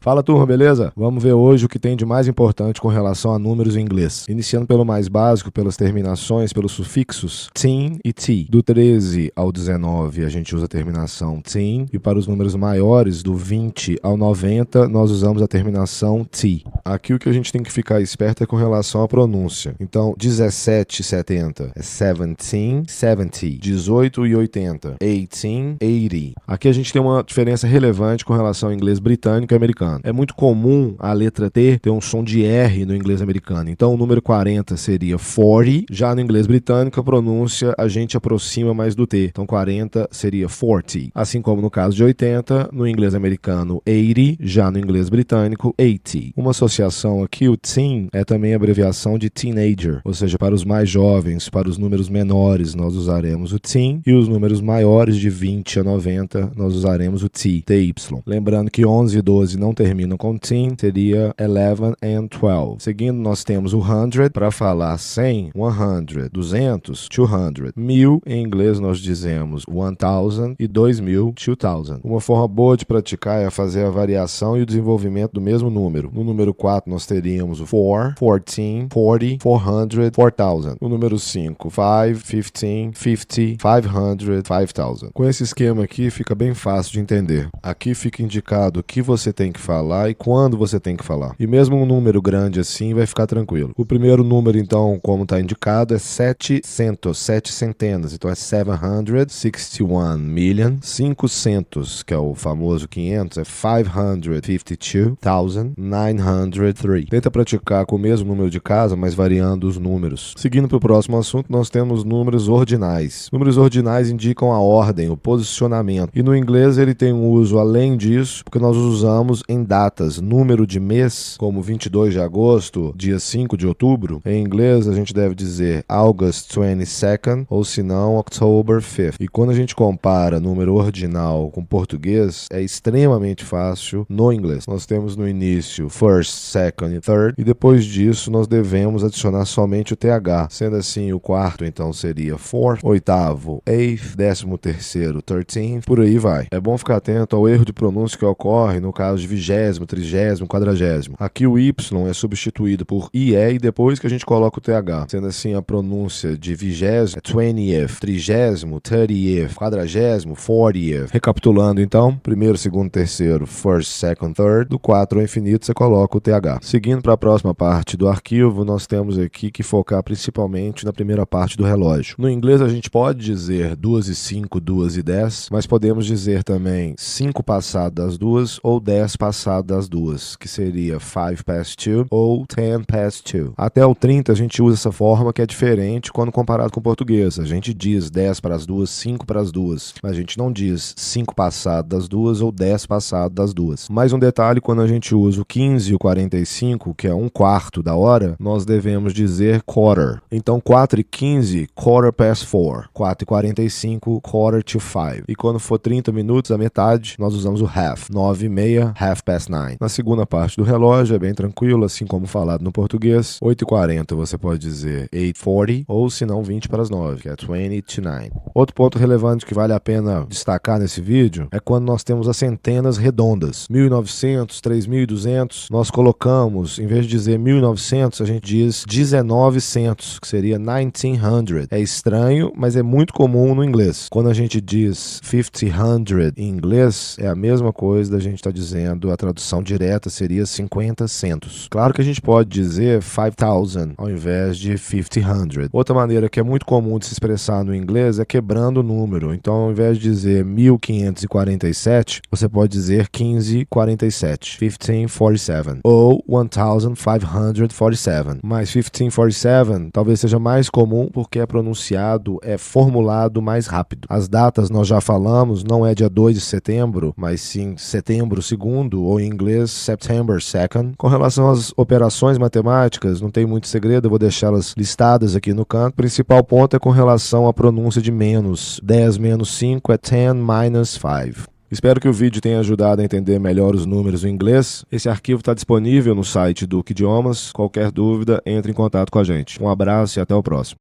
Fala turma, beleza? Vamos ver hoje o que tem de mais importante com relação a números em inglês. Iniciando pelo mais básico, pelas terminações, pelos sufixos teen e t. Do 13 ao 19 a gente usa a terminação teen, e para os números maiores, do 20 ao 90, nós usamos a terminação t. Aqui o que a gente tem que ficar esperto é com relação à pronúncia. Então, 17,70 é 17,70. 18,80, 18,80. Aqui a gente tem uma diferença relevante com relação ao inglês britânico e americano. É muito comum a letra T ter um som de R no inglês americano. Então o número 40 seria 40. Já no inglês britânico, a pronúncia a gente aproxima mais do T. Então 40 seria 40. Assim como no caso de 80, no inglês americano 80, já no inglês britânico 80. Uma associação aqui, o teen é também a abreviação de teenager. Ou seja, para os mais jovens, para os números menores, nós usaremos o teen. E os números maiores de 20 a 90, nós usaremos o T, TY. Lembrando que 11 e 12 não terminam com teen, seria 11 and 12. Seguindo, nós temos o 100, para falar 100, 100, 200, 200. 1000, em inglês nós dizemos 1000 e 2000, 2000. Uma forma boa de praticar é fazer a variação e o desenvolvimento do mesmo número. No número 4, nós teríamos o 4, 14, 40, 400, 4000. No número 5, 5, 15, 50, 500, 5000. Com esse esquema aqui, fica bem fácil de entender. Aqui fica indicado o que você tem que falar e quando você tem que falar. E mesmo um número grande assim vai ficar tranquilo. O primeiro número, então, como está indicado, é 700, 7 centenas. Então é 761 million. 500, que é o famoso 500, é 552,903. Tenta praticar com o mesmo número de casa, mas variando os números. Seguindo para o próximo assunto, nós temos números ordinais. Números ordinais indicam a ordem, o posicionamento. E no inglês ele tem um uso além disso, porque nós usamos em datas, número de mês, como 22 de agosto, dia 5 de outubro. Em inglês a gente deve dizer August 22nd, ou se não, October 5th. E quando a gente compara número ordinal com português, é extremamente fácil no inglês. Nós temos no início first, second e third, e depois disso nós devemos adicionar somente o TH. Sendo assim, o quarto então seria fourth, oitavo, eighth, 13º, 13th, por aí vai. É bom ficar atento ao erro de pronúncia que ocorre no caso de 20º, 30º, 40º. Aqui o Y é substituído por IE e depois que a gente coloca o TH. Sendo assim, a pronúncia de 20º é 20th, 30º, 30th, 40º, 40th. Recapitulando então, primeiro, segundo, terceiro, first, second, third. Do 4 ao infinito você coloca o TH. Seguindo para a próxima parte do arquivo, nós temos aqui que focar principalmente na primeira parte do relógio. No inglês a gente pode dizer 2 e 5, 2 e 10, mas podemos dizer também 5 passado das 2 ou 10 passado das 2, que seria 5 past 2 ou 10 past 2. Até o 30 a gente usa essa forma que é diferente quando comparado com o português. A gente diz 10 para as 2, 5 para as 2, mas a gente não diz 5 passado das 2 ou 10 passado das 2. Mais um detalhe, quando a gente usa o 15 e o 45, que é um quarto da hora, nós devemos dizer quarter. Então 4 e 15, quarter past 4. 4 e 45, quarter to 5. E quando for 30 minutos, a metade, nós usamos o half. 9 e meia, half past 9. Na segunda parte do relógio é bem tranquilo, assim como falado no português. 8 e 40 você pode dizer 8:40 ou se não 20 para as 9, que é 20 to 9. Outro ponto relevante que vale a pena destacar nesse vídeo é quando nós temos as centenas redondas. 1900, 3200, nós colocamos, em vez de dizer 1900, a gente diz 1900, que seria 1900. É estranho, mas é muito comum no inglês. Quando a gente diz 1500 em inglês, é a mesma coisa da gente estar dizendo, a tradução direta seria 50 centos. Claro que a gente pode dizer 5000 ao invés de 1500. Outra maneira que é muito comum de se expressar no inglês é quebrando o número. Então, ao invés de dizer 1547, você pode dizer 1547, 1547, ou 1547. Mas 1547 talvez seja mais comum porque é pronunciado, é formulado mais rápido. As datas nós já falamos, não é dia 2 de setembro, mas sim setembro 2º, ou em inglês September 2nd. Com relação às operações matemáticas, não tem muito segredo, eu vou deixá-las listadas aqui no canto. O principal ponto é com relação à pronúncia de menos. 10 menos 5 é 10 minus 5. Espero que o vídeo tenha ajudado a entender melhor os números em inglês. Esse arquivo está disponível no site Duque Idiomas. Qualquer dúvida, entre em contato com a gente. Um abraço e até o próximo.